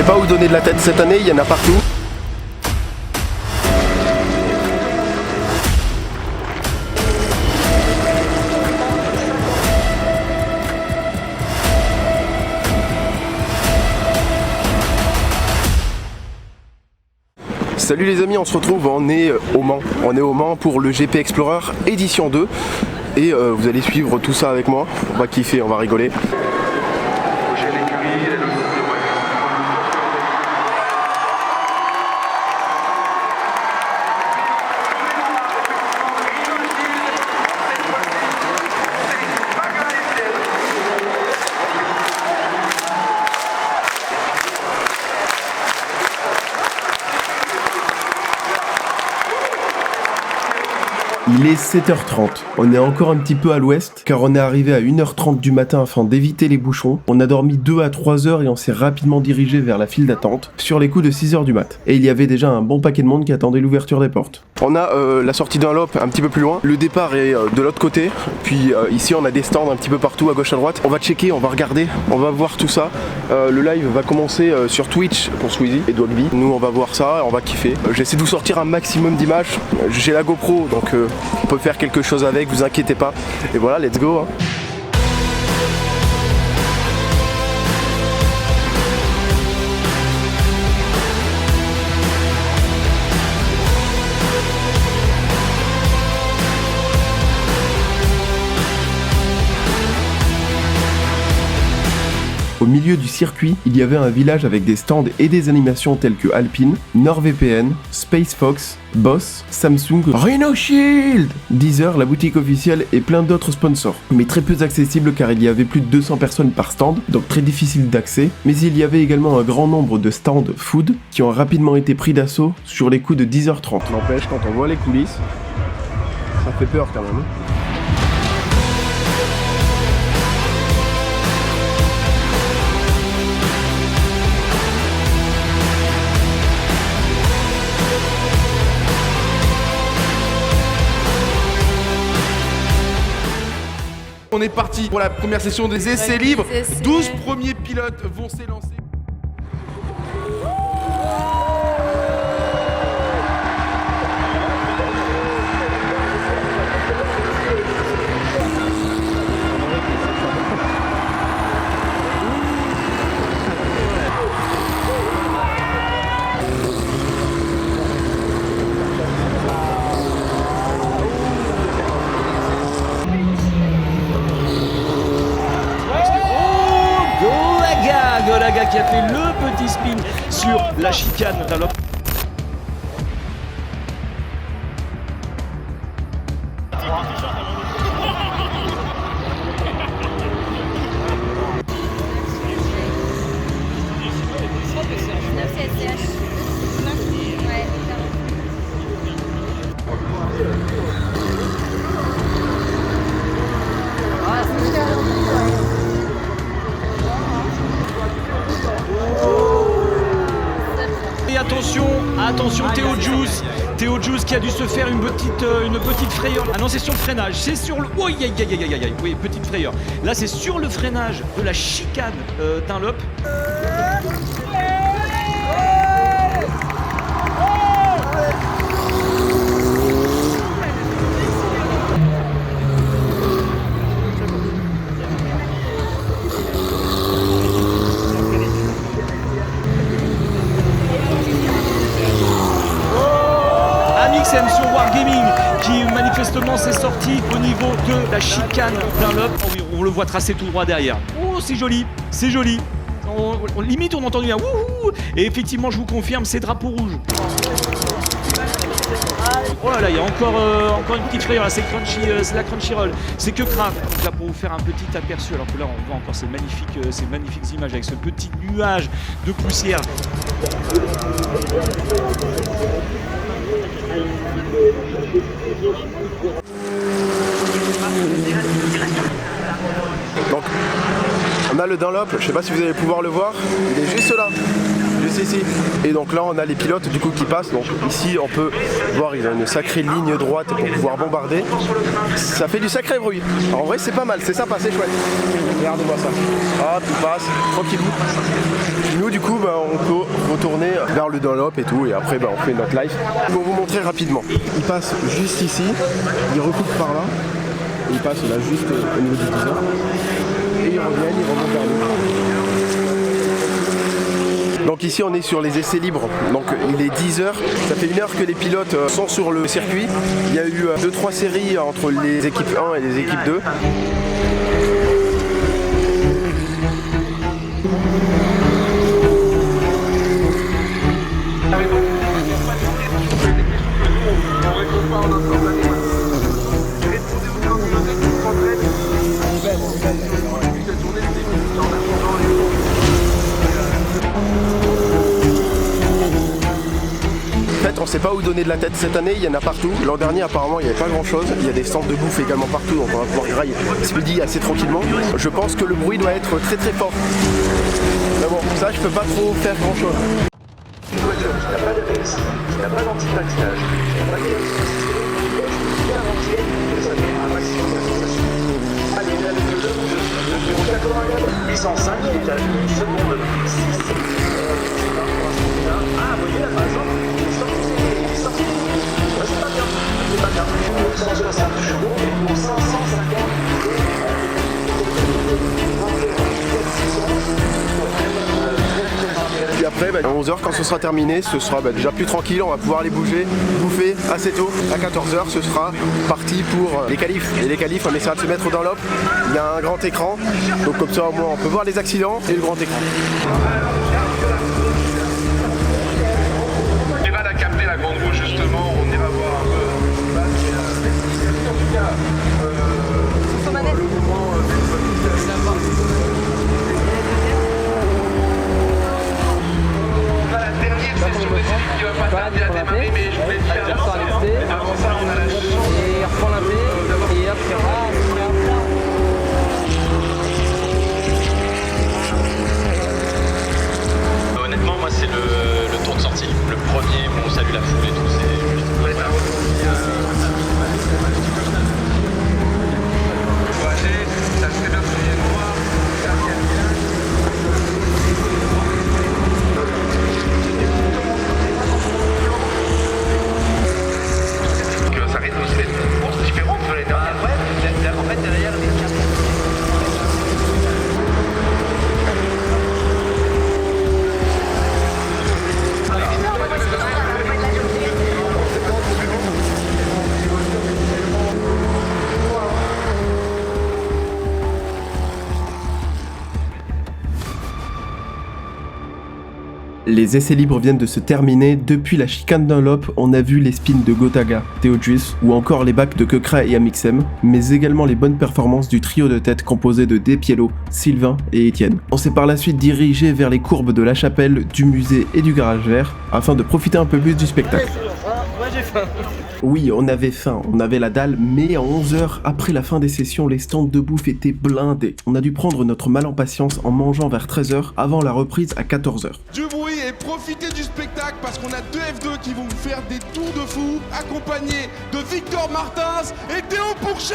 pas où donner de la tête cette année, il y en a partout. Salut les amis, on se retrouve, on est au Mans. On est au Mans pour le GP Explorer édition 2. Et vous allez suivre tout ça avec moi. On va kiffer, on va rigoler. Il est 7h30, on est encore un petit peu à l'ouest, car on est arrivé à 1h30 du matin afin d'éviter les bouchons. On a dormi 2 à 3 heures et on s'est rapidement dirigé vers la file d'attente, sur les coups de 6h du mat. Et il y avait déjà un bon paquet de monde qui attendait l'ouverture des portes. On a la sortie d'un loop un petit peu plus loin, le départ est de l'autre côté, puis ici on a des stands un petit peu partout à gauche à droite. On va checker, on va regarder, on va voir tout ça. Le live va commencer sur Twitch pour Squeezie et Dogby. Nous on va voir ça, on va kiffer. J'essaie de vous sortir un maximum d'images, j'ai la GoPro donc on peut faire quelque chose avec, vous inquiétez pas. Et voilà, let's go hein. Au milieu du circuit, il y avait un village avec des stands et des animations telles que Alpine, NordVPN, SpaceFox, Boss, Samsung, Rhino Shield, Deezer, la boutique officielle et plein d'autres sponsors. Mais très peu accessible car il y avait plus de 200 personnes par stand, donc très difficile d'accès. Mais il y avait également un grand nombre de stands food qui ont rapidement été pris d'assaut sur les coups de 10h30. N'empêche, quand on voit les coulisses, ça fait peur quand même. On est parti pour la première session des essais libres. 12 premiers pilotes vont s'élancer. Golaga qui a fait le petit spin sur la chicane d'un loop. Attention Théo Juice qui a dû se faire une petite frayeur. Ah non, c'est sur le freinage, c'est sur le... Oui, oui, petite frayeur. Là, c'est sur le freinage de la chicane d'un loop. Amixem sur Wargaming qui manifestement s'est sorti au niveau de la chicane d'un loop. Oh oui, on le voit tracer tout droit derrière. Oh, c'est joli, c'est joli. Limite on a entendu un wouhou. Et effectivement je vous confirme, c'est drapeau rouge. Oh là là, il y a encore une petite frayeur, là c'est la Crunchyroll, c'est que Craft. Donc là pour vous faire un petit aperçu, alors que là on voit encore ces magnifiques images avec ce petit nuage de poussière. Donc on a le Dunlop, je sais pas si vous allez pouvoir le voir, il est juste là, juste Si. Et donc là on a les pilotes du coup qui passent. Donc ici on peut voir ils ont une sacrée ligne droite pour pouvoir bombarder. Ça fait du sacré bruit. Alors, en vrai c'est pas mal, c'est sympa, c'est chouette. Regardez-moi ça. Hop, il passe, tranquillou. Nous du coup on peut retourner vers le Dunlop et tout et après on fait notre live. Pour vous montrer rapidement. Il passe juste ici, il recoupe par là. Il passe là juste au niveau du 10 heures. Et ils reviennent, ils remontent vers nous. Donc ici on est sur les essais libres, donc il est 10 heures, ça fait 1 heure que les pilotes sont sur le circuit. Il y a eu 2-3 séries entre les équipes 1 et les équipes 2. On ne sait pas où donner de la tête cette année, il y en a partout. L'an dernier apparemment il n'y avait pas grand chose. Il y a des stands de bouffe également partout, donc on va pouvoir grailler ce midi assez tranquillement. Je pense que le bruit doit être très très fort. Mais bon, ça je peux pas trop faire grand chose. Une voiture qui n'a pas de risque, qui n'a pas d'anti-paxage, qui n'a pas de garantie que ça fait un maximum de sensation. Allez, avec le 0,80, 805 qui est à 1 seconde 6. Ah, vous voyez la base, il est sorti. C'est pas bien, c'est pas bien. 160 chevaux et pour 550. Puis après, à 11h quand ce sera terminé, ce sera déjà plus tranquille, on va pouvoir aller bouffer assez tôt. À 14h, ce sera parti pour les qualifs. Et les qualifs, on essaiera de se mettre dans l'op. Il y a un grand écran, donc comme ça au moins on peut voir les accidents et le grand écran. On ira la capter la grande roue justement, on ira voir un peu. En tout cas, on a la dernière session des équipes qui va pas tarder à démarrer, mais je voulais dire avant ça on a la chance et il reprend la paix et hop, honnêtement, moi c'est le tour de sortie. Le premier où on salue la foule et tout, c'est ça serait bien de se voir. Ça risque aussi d'être une course différente de l'année dernière. Ouais, en fait derrière les 4. Les essais libres viennent de se terminer. Depuis la chicane Dunlop, on a vu les spins de Gotaga, Theodris ou encore les backs de Kekra et Amixem, mais également les bonnes performances du trio de tête composé de Despiello, Sylvain et Étienne. On s'est par la suite dirigé vers les courbes de la chapelle, du musée et du garage vert afin de profiter un peu plus du spectacle. moi j'ai faim. Oui, on avait faim, on avait la dalle, mais à 11h, après la fin des sessions, les stands de bouffe étaient blindés. On a dû prendre notre mal en patience en mangeant vers 13h avant la reprise à 14h. Du bruit et profitez du spectacle parce qu'on a 2 F2 qui vont vous faire des tours de fou, accompagnés de Victor Martins et Théo Pourchet.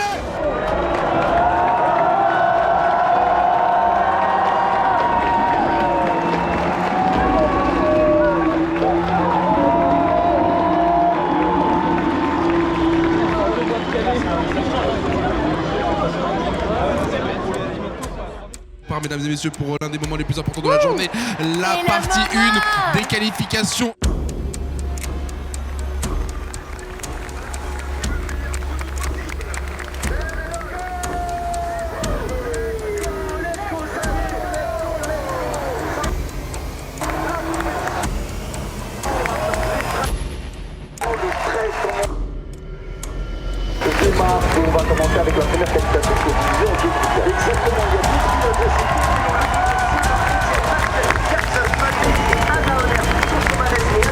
Mesdames et messieurs, pour l'un des moments les plus importants de la journée, la partie 1 des qualifications. On va commencer avec la première qualification qui est divisée en 2 groupes. Exactement, il y a 10 pilotes de sécurité.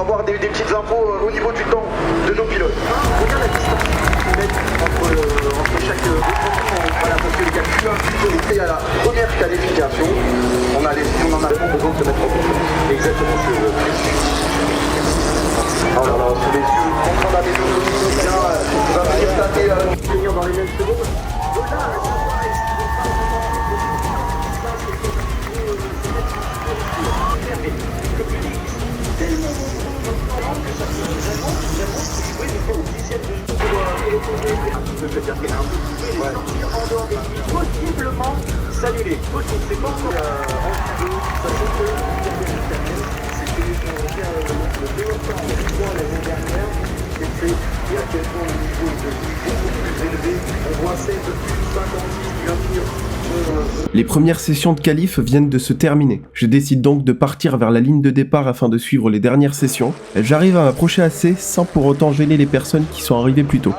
avoir des petites infos au niveau du temps de nos pilotes. Regarde la distance qu'ils mettent entre chaque groupe. Voilà, parce que les gars, plus un petit peu été à la première qualification, on en a vraiment besoin de se mettre en compte. Exactement ce que je veux. Oh là là, sous les yeux, en train d'aller le il va venir taper finir dans les mêmes secondes. Possiblement s'annuler. Possible, c'est pas encore en dessous, sachant que c'était le développement avec moi l'année dernière, c'était dire à quel point le niveau est beaucoup plus élevé. On voit 7 plus 56 bien sûr. Les premières sessions de qualif viennent de se terminer. Je décide donc de partir vers la ligne de départ afin de suivre les dernières sessions. J'arrive à m'approcher assez sans pour autant gêner les personnes qui sont arrivées plus tôt.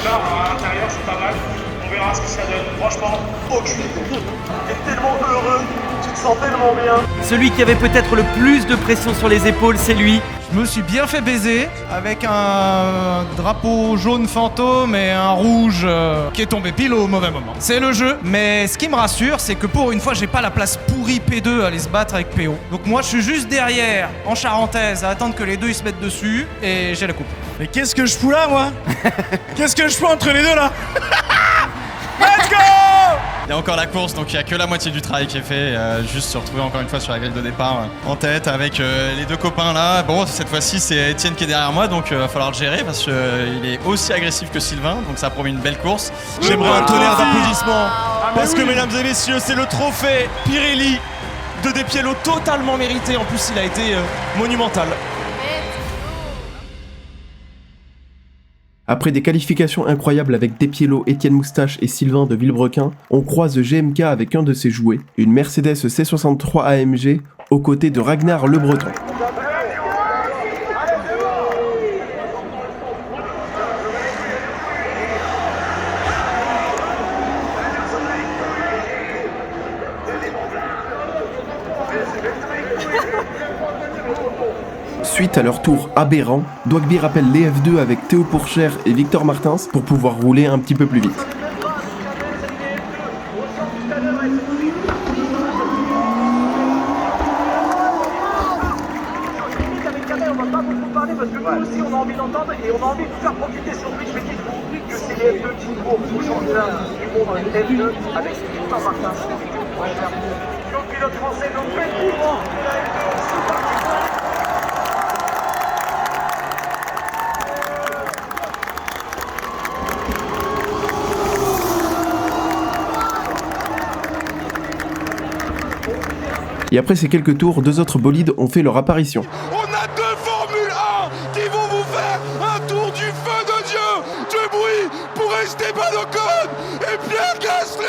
À l'intérieur, c'est pas mal. On verra ce que ça donne. Franchement, aucune idée. T'es tellement heureux, tu te sens tellement bien. Celui qui avait peut-être le plus de pression sur les épaules, c'est lui. Je me suis bien fait baiser avec un drapeau jaune fantôme et un rouge qui est tombé pile au mauvais moment. C'est le jeu, mais ce qui me rassure, c'est que pour une fois, j'ai pas la place pourrie P2 à aller se battre avec PO. Donc moi, je suis juste derrière, en charentaise, à attendre que les deux ils se mettent dessus et j'ai la coupe. Mais qu'est-ce que je fous là, moi? Qu'est-ce que je fous entre les deux là? Let's go! Il y a encore la course, donc il n'y a que la moitié du travail qui est fait. Juste se retrouver encore une fois sur la grille de départ en tête avec les deux copains là. Bon, cette fois-ci, c'est Étienne qui est derrière moi, donc va falloir le gérer parce qu'il est aussi agressif que Sylvain, donc ça promet une belle course. J'aimerais un tonnerre d'applaudissements parce que, mesdames et messieurs, c'est le trophée Pirelli de Despiello totalement mérité. En plus, il a été monumental. Après des qualifications incroyables avec Despiello, Étienne Moustache et Sylvain de Villebrequin, on croise GMK avec un de ses jouets, une Mercedes C63 AMG, aux côtés de Ragnar Le Breton. Suite à leur tour aberrant, Dwagby rappelle les F2 avec Théo Pourchère et Victor Martins pour pouvoir rouler un petit peu plus vite. On va pas beaucoup parler parce que nous aussi on a envie d'entendre et on a envie de vous faire profiter sur Twitch. Mais dites-vous que c'est les F2 qui courent au championnat du monde F2 avec Victor Martins. Le pilote français, donc faites courant de la F2, c'est parti. Et après ces quelques tours, deux autres bolides ont fait leur apparition. On a deux Formule 1 qui vont vous faire un tour du feu de Dieu, du bruit pour Esteban Ocon et Pierre Gasly.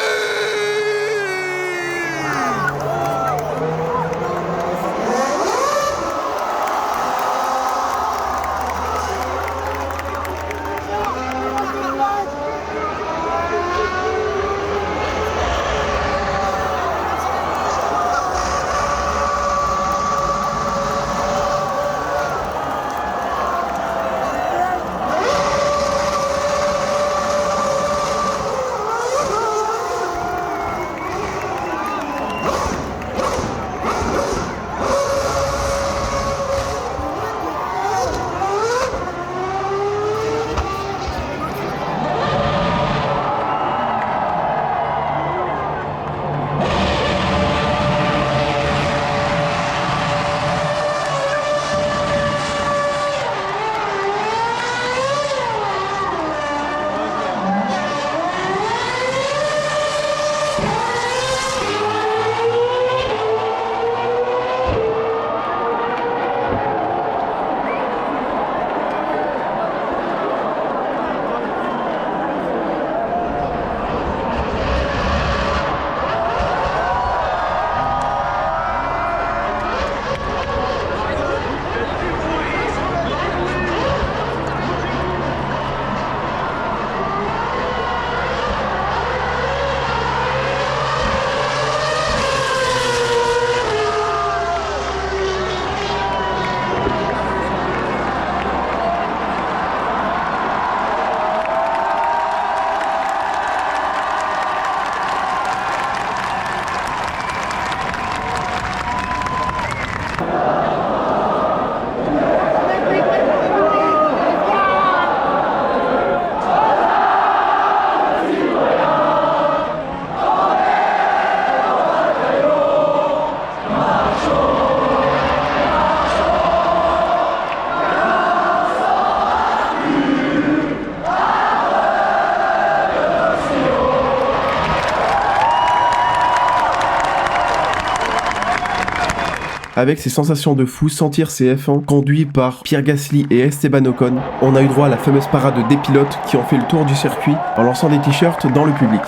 Avec ses sensations de fou, sentir ses F1 conduits par Pierre Gasly et Esteban Ocon, on a eu droit à la fameuse parade des pilotes qui ont fait le tour du circuit en lançant des t-shirts dans le public.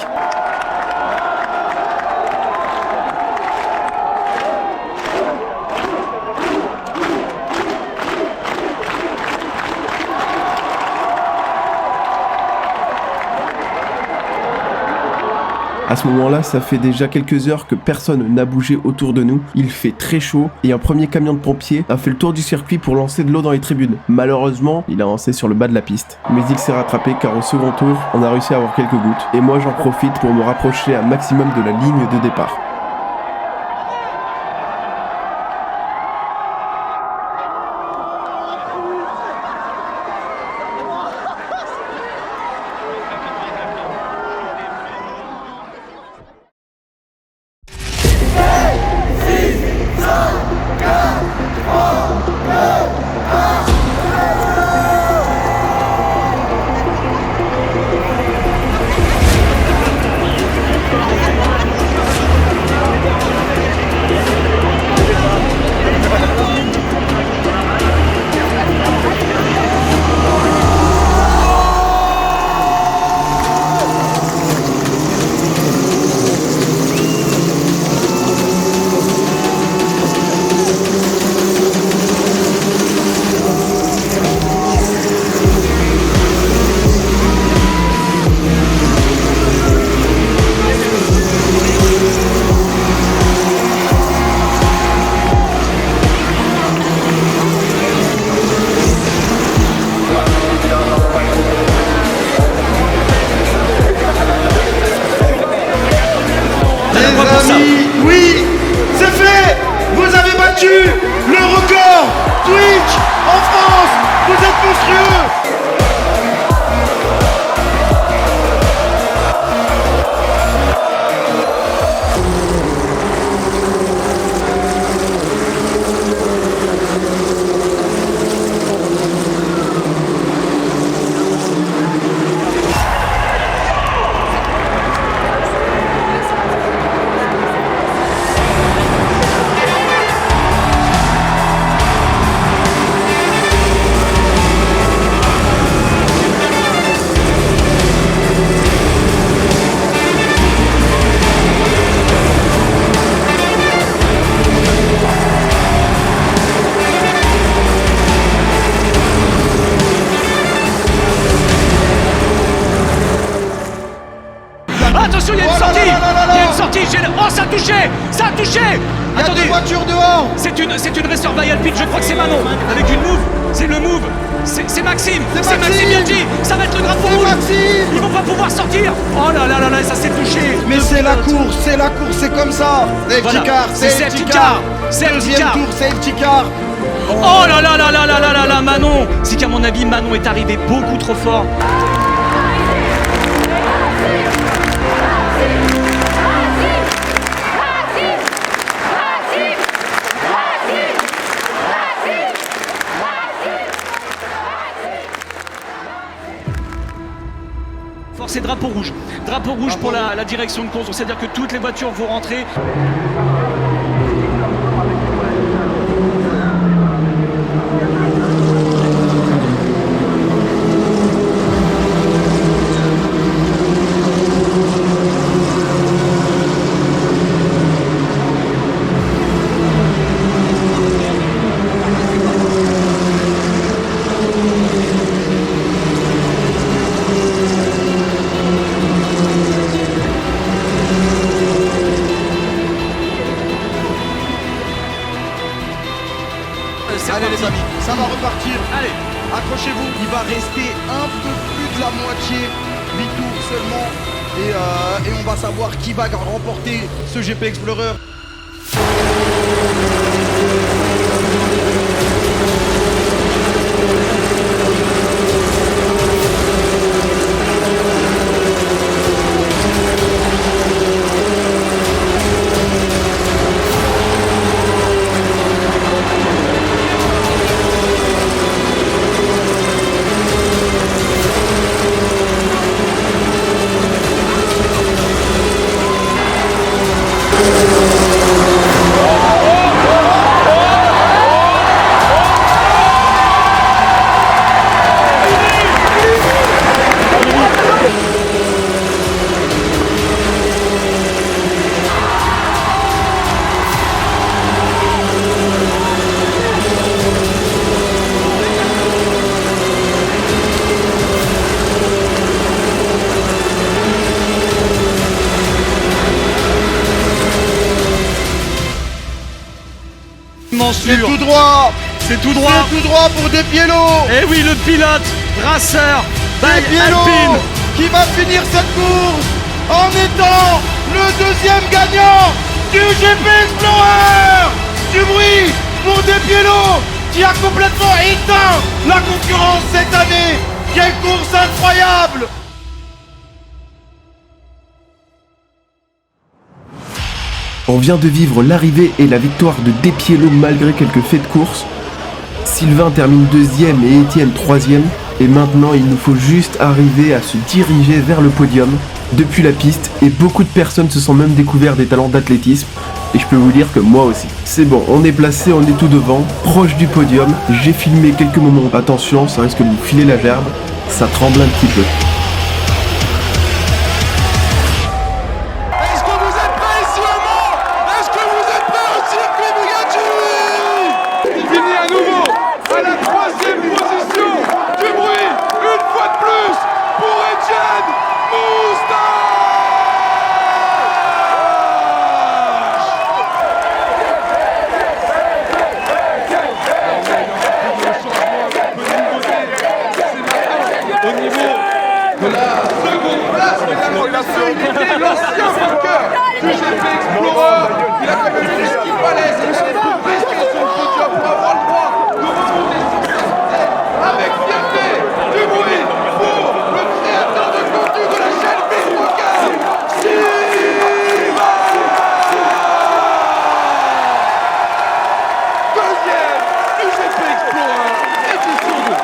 À ce moment-là, ça fait déjà quelques heures que personne n'a bougé autour de nous. Il fait très chaud et un premier camion de pompiers a fait le tour du circuit pour lancer de l'eau dans les tribunes. Malheureusement, il a lancé sur le bas de la piste. Mais il s'est rattrapé car au second tour, on a réussi à avoir quelques gouttes. Et moi, j'en profite pour me rapprocher un maximum de la ligne de départ. Oui, c'est fait. Vous avez battu le record Twitch en France. Vous êtes monstrueux. Attention, il y a une sortie. Il y a une sortie. Oh, ça a touché. Ça a touché. Il y a des voitures dehors. C'est une Racer by Alpine. Je crois que c'est Manon avec une move. C'est le move. C'est Maxime. C'est Maxime Biaggi. Ça va être le drapeau rouge. Maxime. Ils vont pas pouvoir sortir. Oh là là là là, ça s'est touché. Mais c'est la course, c'est comme ça. Voilà. C'est safety car. Safety car. Tour, safety car. Oh là là là là là là là là, Manon. C'est qu'à mon avis, Manon est arrivé beaucoup trop fort. C'est drapeau rouge. Drapeau rouge pour la direction de course. C'est-à-dire que toutes les voitures vont rentrer. Allez les amis, ça va repartir. Allez, accrochez-vous. Il va rester un peu plus de la moitié, 8 tours seulement. Et on va savoir qui va remporter ce GP Explorer. quasiment C'est sûr. tout droit. C'est tout droit. C'est tout droit pour Despiello. Et oui, le pilote Racer by Despiello Alpine. qui va finir cette course en étant le deuxième gagnant du GP Explorer. Du bruit pour Despiello qui a complètement éteint la concurrence cette année. Quelle course incroyable! On vient de vivre l'arrivée et la victoire de Despiello malgré quelques faits de course. Sylvain termine deuxième et Étienne troisième. Et maintenant, il nous faut juste arriver à se diriger vers le podium depuis la piste. Et beaucoup de personnes se sont même découvert des talents d'athlétisme. Et je peux vous dire que moi aussi. C'est bon, on est placé, on est tout devant, proche du podium. J'ai filmé quelques moments. Attention, ça risque de vous filer la gerbe. Ça tremble un petit peu. Est-ce que vous êtes prêts ici au Mans? Est-ce que vous êtes prêts au circuit Bugatti? Il finit à nouveau à la 3e position. Du bruit, une fois de plus, pour Etienne Moustache. Au niveau de la seconde place, mesdames et messieurs, il était l'ancien vainqueur du GP Explorer. Il a quand même fait ce qu'il fallait cette année pour rester sur le podium, pour avoir le droit de remonter sur cette tête avec fierté. Du bruit pour le créateur de contenu de la chaîne Bitmoka, Sylvain. Deuxième du GP Explorer, édition 2.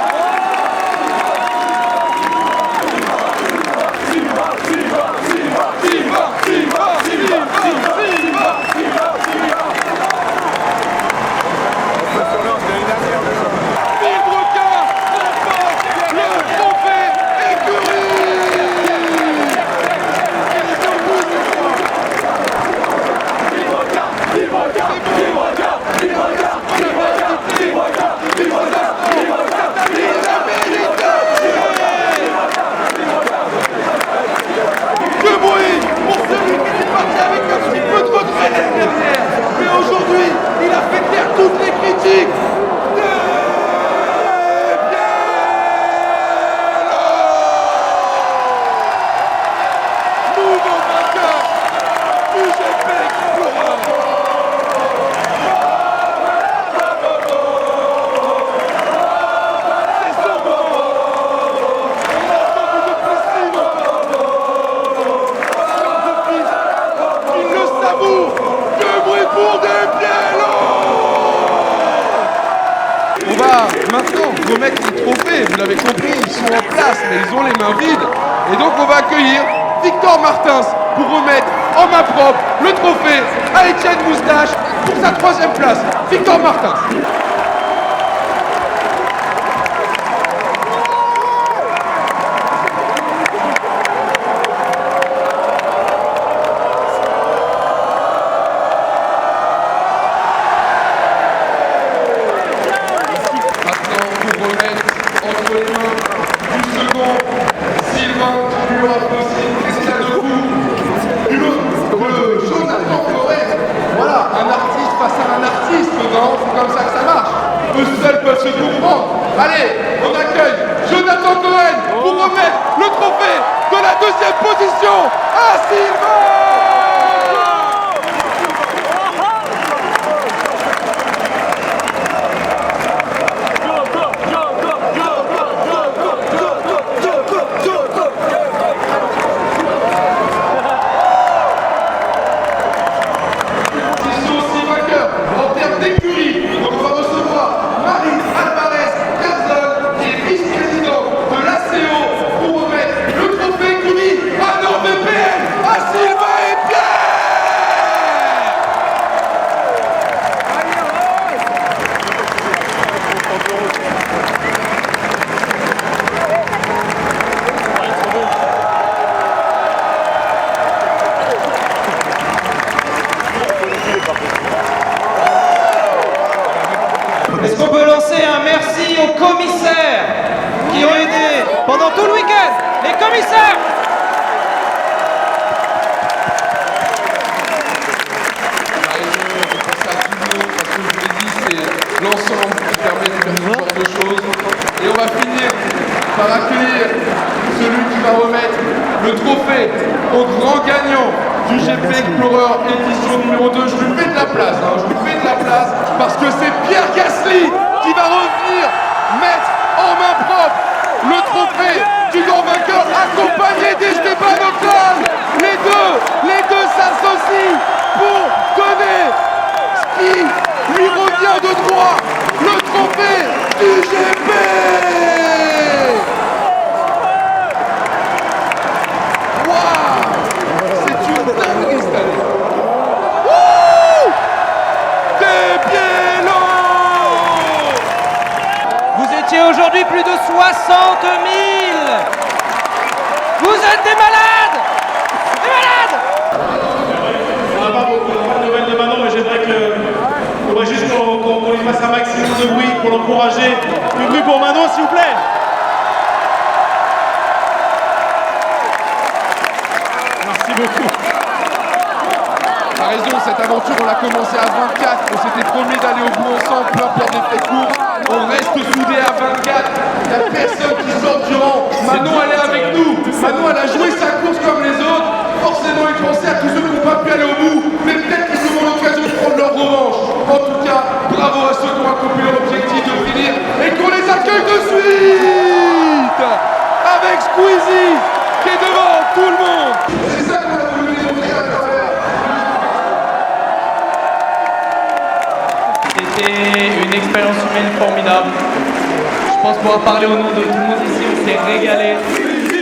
Maintenant, remettre les trophées, vous l'avez compris, ils sont en place, mais ils ont les mains vides. Et donc on va accueillir Victor Martins pour remettre en main propre le trophée à Etienne Moustache pour sa 3e place. Victor Martins. Allez, on accueille Jonathan Cohen pour remettre le trophée de la 2e position à Sylvain. Est-ce qu'on peut lancer un merci aux commissaires qui ont aidé pendant tout le week-end? Les commissaires! Je pense à tout le monde, parce que je vous l'ai dit, par accueillir celui qui va remettre le trophée au grand gagnant du GP Explorer édition numéro 2. Je lui fais de la place, je lui fais de la place parce que c'est Pierre Gasly qui va revenir mettre en main propre le trophée du grand vainqueur accompagné d'Esteban Ocon. Les deux s'associent pour donner ce qui lui revient de droit, le trophée du GP. Aujourd'hui plus de 60 000. Vous êtes des malades. Des malades. On n'a pas beaucoup de nouvelles de Manon, mais j'aimerais juste qu'on lui fasse un maximum de bruit pour l'encourager. Du bruit pour Manon, s'il vous plaît. Merci beaucoup. T'as raison, cette aventure on l'a commencé à 24, on s'était promis d'aller au bout ensemble, peu importe les faits courts, on reste soudés à 24, il n'y a personne qui sort du rang. Manon elle est avec nous, Manon elle a joué sa course comme les autres, forcément une pensée à tous ceux qui n'ont pas pu aller au bout, mais peut-être qu'ils auront l'occasion de prendre leur revanche. En tout cas, bravo à ceux qui ont accompli leur objectif de finir et qu'on les accueille de suite avec Squeezie qui est devant tout le monde. C'est ça qu'on a voulu démontrer à travers. C'était une expérience humaine formidable. Je pense pouvoir parler au nom de tout le monde ici, on s'est régalé.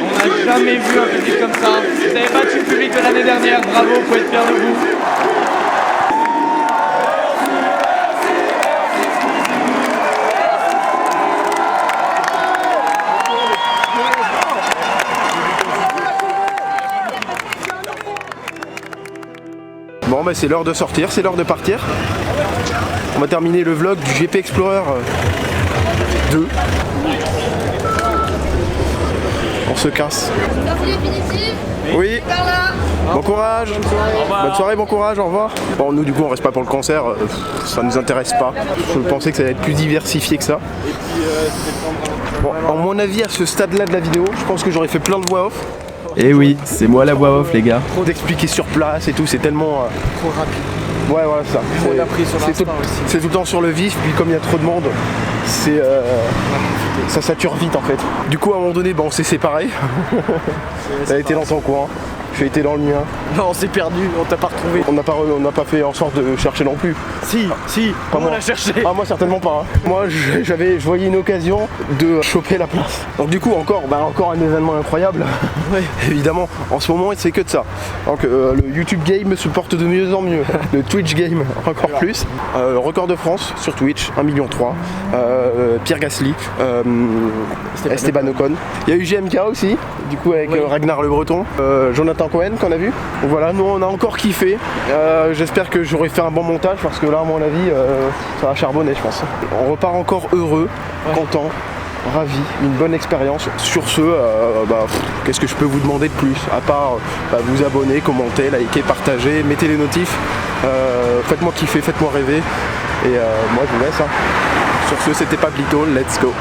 On n'a jamais vu un public comme ça. Vous avez battu le public de l'année dernière, bravo, vous pouvez être fiers de vous. Bon bah c'est l'heure de sortir, c'est l'heure de partir. On va terminer le vlog du GP Explorer 2. On se casse. Oui. Bon courage. Bonne soirée, bon courage, au revoir. Bon nous du coup on reste pas pour le concert, ça nous intéresse pas. Je pensais que ça allait être plus diversifié que ça. Bon, à mon avis à ce stade là de la vidéo, je pense que j'aurais fait plein de voix off. Eh oui, c'est moi la voix off les gars. D'expliquer sur place et tout, c'est tellement... Trop rapide. Ouais voilà ça. C'est tout le temps sur le vif, puis comme il y a trop de monde, c'est ça sature vite en fait. Du coup à un moment donné on s'est séparés. T'as été dans ton coin, j'ai été dans le mien. Non, on s'est perdu, on t'a pas retrouvé. On n'a pas fait en sorte de chercher non plus. Si, pas moi. On l'a cherché. Ah moi certainement pas. Hein. Moi je voyais une occasion de choper la place. Donc du coup encore un événement incroyable. Ouais. Évidemment, en ce moment c'est que de ça. Donc le YouTube Game se porte de mieux en mieux. Le Twitch Game encore plus. Record de France sur Twitch, 1,3 million. Pierre Gasly, Esteban Ocon. Il y a eu GMK aussi, du coup avec Ragnar Le Breton, Jonathan Cohen qu'on a vu. Donc voilà, nous on a encore kiffé. J'espère que j'aurai fait un bon montage parce que là à mon avis ça va charbonner je pense. On repart encore heureux, content, ravi, une bonne expérience. Sur ce, qu'est-ce que je peux vous demander de plus à part vous abonner, commenter, liker, partager, mettez les notifs, faites-moi kiffer, faites-moi rêver et moi je vous laisse. Hein. Sur ce, c'était Pablito, let's go.